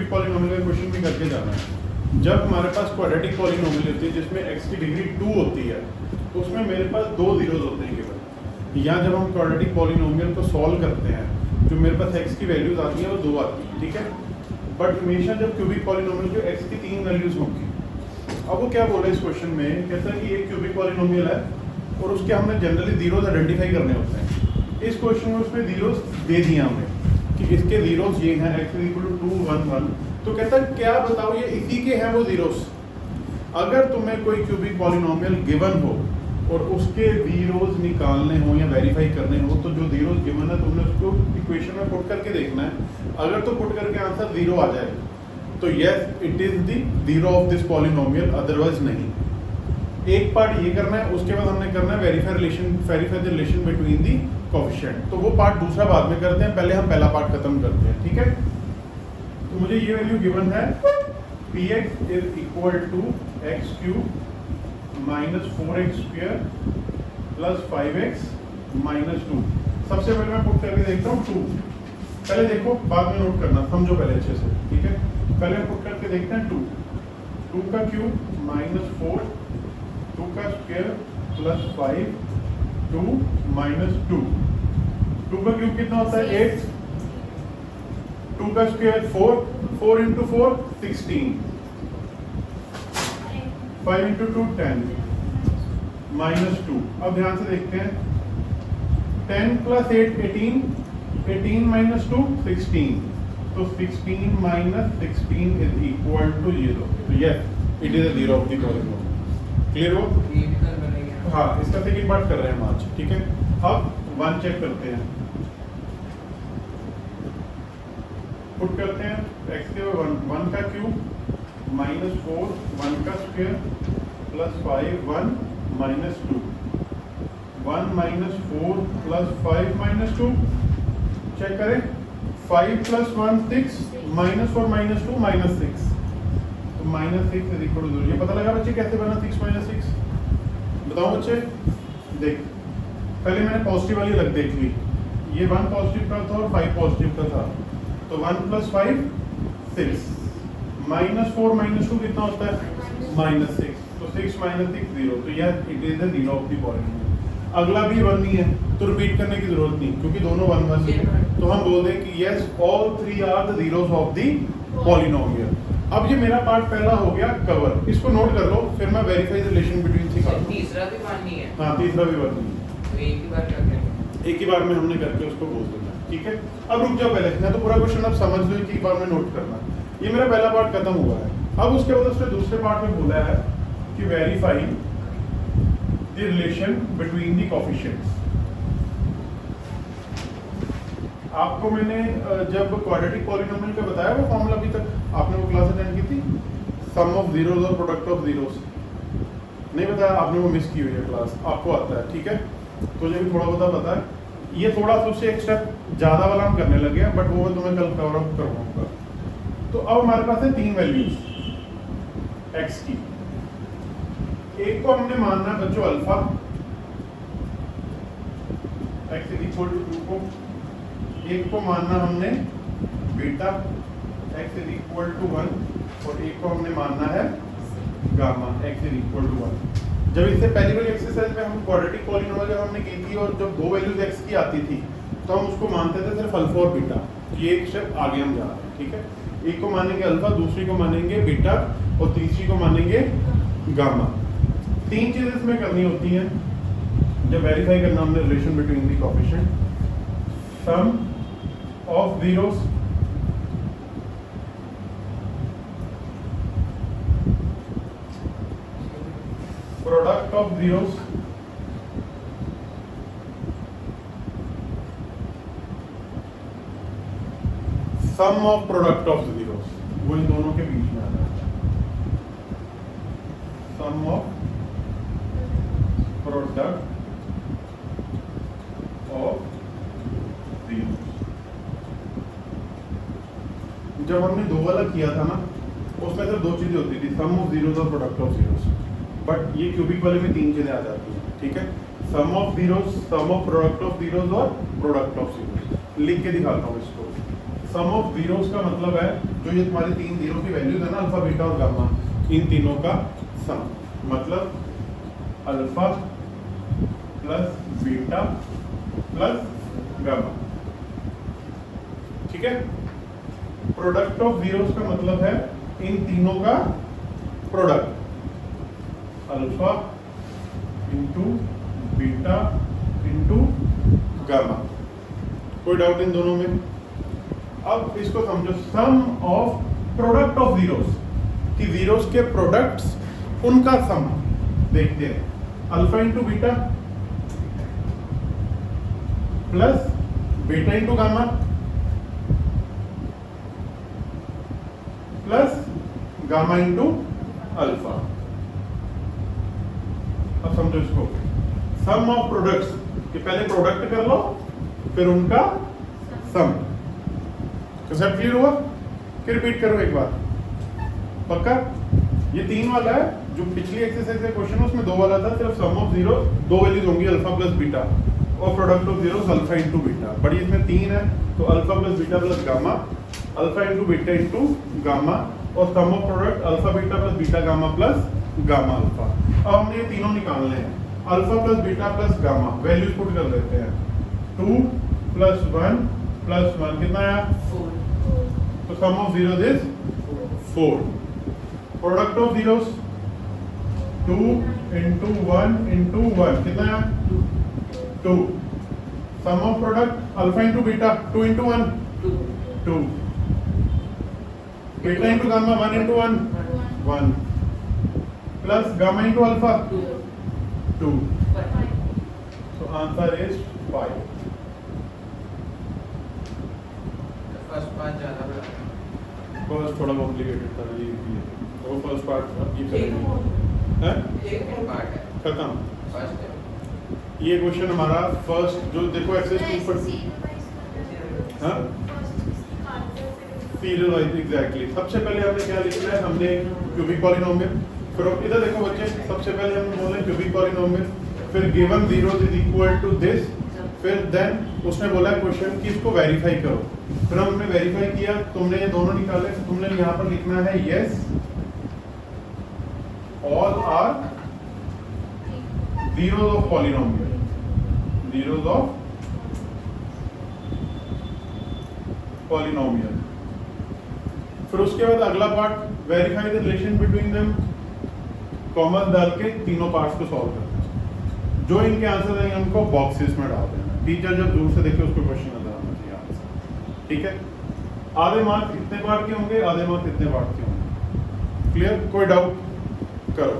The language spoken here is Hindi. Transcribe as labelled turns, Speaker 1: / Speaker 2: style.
Speaker 1: क्यूबिक पॉलिनोमियल का क्वेश्चन भी करके जाना है। जब हमारे पास क्वाड्रेटिक पॉलिनोमियल होती है जिसमें x की डिग्री 2 होती है, उसमें मेरे पास दो जीरोज होते हैं केवल। या जब हम क्वाड्रेटिक पॉलिनोमियल को सॉल्व करते हैं, जो मेरे पास x की वैल्यूज आती है वो 2 आती है, ठीक है। बट हमेशा जब क्यूबिक पॉलिनोमियल के x की 3 वैल्यूज होंगी। अब वो क्या बोले इस क्वेश्चन में, कहता है कि एक क्यूबिक पॉलिनोमियल है और उसके हमने जनरली जीरोज आइडेंटिफाई करने होते हैं। इस क्वेश्चन में उसमें जीरोज दे दिए हमने कि इसके जीरोज ये हैं, x = 2 1 1। तो कहता है क्या बताओ ये इसी के हैं वो जीरोज। अगर तुम्हें कोई क्यूबिक पॉलिनोमियल गिवन हो और उसके जीरोज निकालने हो या वेरीफाई करने हो, तो जो जीरोज गिवन है तुमने उसको इक्वेशन में पुट करके देखना है। अगर तो पुट करके आंसर 0 आ जाए तो yes it is the zero of this polynomial, otherwise नहीं। एक पार्ट ये करना है, उसके बाद हमने करना है verify the relation between the coefficient. तो वो पार्ट दूसरा बाद में करते हैं, पहले हम पहला पार्ट खत्म करते हैं, ठीक है। तो मुझे ये वैल्यू गिवन है px = x³ - 4x² + 5x - 2। सबसे पहले मैं पुट करके देखता हूँ 2। पहले देखो, बाद में नोट करना, समझो पहले अच्छे से, ठीक है। पहले हम पुट करके देखते हैं 2 का क्यूब -4, 2 का स्क्वायर + 5, 2 - 2। 2 का क्यूब कितना होता है 8, 2 का स्क्वायर 4, 4 × 4 16, 5 × 2 10 -2। अब ध्यान से देखते हैं, 10 + 8 18, 18 - 2 16। तो 16 - 16 = 0। तो yes it is a zero of the polynomial. Clear हो? हाँ, इसका सेकंड पार्ट कर रहे हैं हम आज, ठीक है। अब 1 चेक करते हैं, पुट करते हैं x के 1 का क्यूब -4, 1 का स्क्वायर + 5 1 - 2, 1 - 4 + 5 - 2। चेक करें, 5 + 1 6, -4 - 2 -6। तो -6 = 0। ये पता लगा बच्चे कैसे बना 6 - 6? बताओ बच्चे। देख, पहले मैंने पॉजिटिव वाली अलग देख ली, ये 1 पॉजिटिव का था और 5 पॉजिटिव का था। तो 1 + 5 6, -4 - 2 कितना होता है -6। तो 6 - 6 0। तो यह it is the zero of the polynomial. अगला भी 1 ही है, तो रिपीट करने की जरूरत नहीं, क्योंकि दोनों 1 1 है। तो हम बोल दें कि yes all 3 are the zeros of the polynomial. अब ये मेरा पार्ट पहला हो गया कवर, इसको नोट कर लो, फिर मैं वेरीफाई द रिलेशन बिटवीन सिखाता हूं।
Speaker 2: तीसरा भी माननी है।
Speaker 1: हां, तीसरा भी माननी है।
Speaker 2: तो एक ही बार करके,
Speaker 1: एक ही बार में हमने करके उसको बोल देना, ठीक है। अब रुक जाओ, पहले ना तो पूरा क्वेश्चन आप समझ लो, एक ही बार में नोट करना। ये मेरा पहला पार्ट खत्म हुआ है। अब उसके बाद उसने दूसरे पार्ट में बोला है कि verify the relation between the coefficients. आपको मैंने जब क्वाड्रेटिक पॉलिनोमियल का बताया वो फॉर्मूला, अभी तक आपने वो क्लास अटेंड की थी, सम ऑफ जीरोस और प्रोडक्ट ऑफ जीरोस। नहीं बताया आपने, वो मिस की हुई है क्लास, आपको आता है, ठीक है। तो ये भी थोड़ा बहुत पता है। ये थोड़ा सा उससे एक स्टेप ज़्यादा वाला हम करने लगे हैं, बट वो मैं तुम्हें कल कवर अप करवाऊंगा। तो अब हमारे पास है 3 वैल्यूज x की। एक को हमने मानना है बच्चों अल्फा, x = 2 को। एक को मानना हमने बीटा, x = 1। और एक को हमने मानना है गामा, x = 1। जब इससे पहली वाली एक्सरसाइज में हम क्वाड्रेटिक पॉलिनोमियल जब हमने की थी और जब 2 वैल्यूज x की आती थी तो हम उसको मानते थे सिर्फ अल्फा और बीटा। ये एक स्टेप आगे हम जा रहे हैं, ठीक है। एक को मानेंगे अल्फा, दूसरी को मानेंगे बीटा और तीसरी को मानेंगे गामा। 3 चीजें इसमें करनी होती हैं जब वेरीफाई करना हमने relation between the coefficient. Sum of zeros, product of zeros, sum of product of zeros. वो इन दोनों के बीच में आता है। Sum of product of zeros. जब हमने 2 वाला किया था ना, उसमें सिर्फ 2 चीजें होती थी, सम ऑफ जीरोस और प्रोडक्ट ऑफ जीरोस। बट ये क्यूबिक वाले में 3 चीजें आ जाती हैं, ठीक है। Sum of zeros, sum of product of zeros और प्रोडक्ट ऑफ जीरोस। लिख के दिखाता हूँ इसको। सम ऑफ जीरोस का मतलब है जो ये तुम्हारी तीन जीरो की वैल्यूज है ना अल्फा बीटा और गामा, इन तीनों का सम, मतलब alpha plus beta plus gamma. ठीक है, प्रोडक्ट ऑफ जीरोस का मतलब है इन तीनों का product, alpha into beta into gamma. कोई डाउट इन दोनों में? अब इसको समझो, सम ऑफ प्रोडक्ट ऑफ जीरोस, कि जीरोस के प्रोडक्ट्स उनका सम देखते हैं। Alpha into beta plus beta into gamma plus gamma into alpha. अब समझो इसको, सम ऑफ प्रोडक्ट्स, कि पहले प्रोडक्ट कर लो फिर उनका सम। कंसेप्ट क्लियर हुआ? फिर रिपीट करो एक बार, पक्का? ये तीन वाला है, जो पिछली एक्सरसाइज का क्वेश्चन है उसमें दो वाला था, सिर्फ सम ऑफ जीरो दो वैल्यूज होंगी, अल्फा प्लस बीटा, और product of zero alpha into beta. But इसमें तीन है, तो alpha plus beta plus gamma, alpha into beta into gamma, और sum of product alpha beta plus beta gamma plus gamma alpha. अब हमने ये तीनों निकालने हैं, alpha plus beta plus gamma, values put कर देते हैं। 2 + 1 + 1 कितना आया?
Speaker 2: 4
Speaker 1: तो sum of zeros is 4। Product of zeros 2 × 1 × 1 कितना आया? 2। Sum of product alpha into beta 2 × 1 2, beta into gamma 1 × 1 1, plus gamma into alpha 2। So answer is 5.
Speaker 2: First part ज्यादा बड़ा
Speaker 1: फर्स्ट थोड़ा कॉम्प्लिकेटेड था ये, वो फर्स्ट पार्ट अब ये
Speaker 2: एक
Speaker 1: करेंगे हैं,
Speaker 2: एक पार्ट है
Speaker 1: खत्म।
Speaker 2: फर्स्ट है
Speaker 1: ये क्वेश्चन हमारा फर्स्ट जो देखो एक्सरसाइज पर, हाँ सीरियल वाइज एग्जैक्टली। सबसे पहले हमने क्या लिखना है, हमने क्यूबिक पॉलिनोमियल, फिर इधर देखो बच्चे, सबसे पहले हमने बोले क्यूबिक पॉलिनोमियल, फिर given zeros is equal to this, फिर देन उसने बोला क्वेश्चन कि इसको वेरीफाई करो, फिर हमने वेरीफाई किया, तुमने ये दोनों निकाले, तो तुमने यहाँ पर लिखना है yes all are zeros of polynomial, zeros of polynomial. फिर उसके बाद अगला part verify the relation between them, common डाल के तीनों पार्ट्स को सॉल्व करते हैं। जो इनके आंसर हैं उनको बॉक्सेस में डाल देना, टीचर जब दूर से देखे उसको क्वेश्चन नजर आना चाहिए आंसर। ठीक है, आधे मार्क्स इतने पार्ट के होंगे, आधे मार्क्स इतने पार्ट के होंगे। क्लियर? कोई डाउट करो।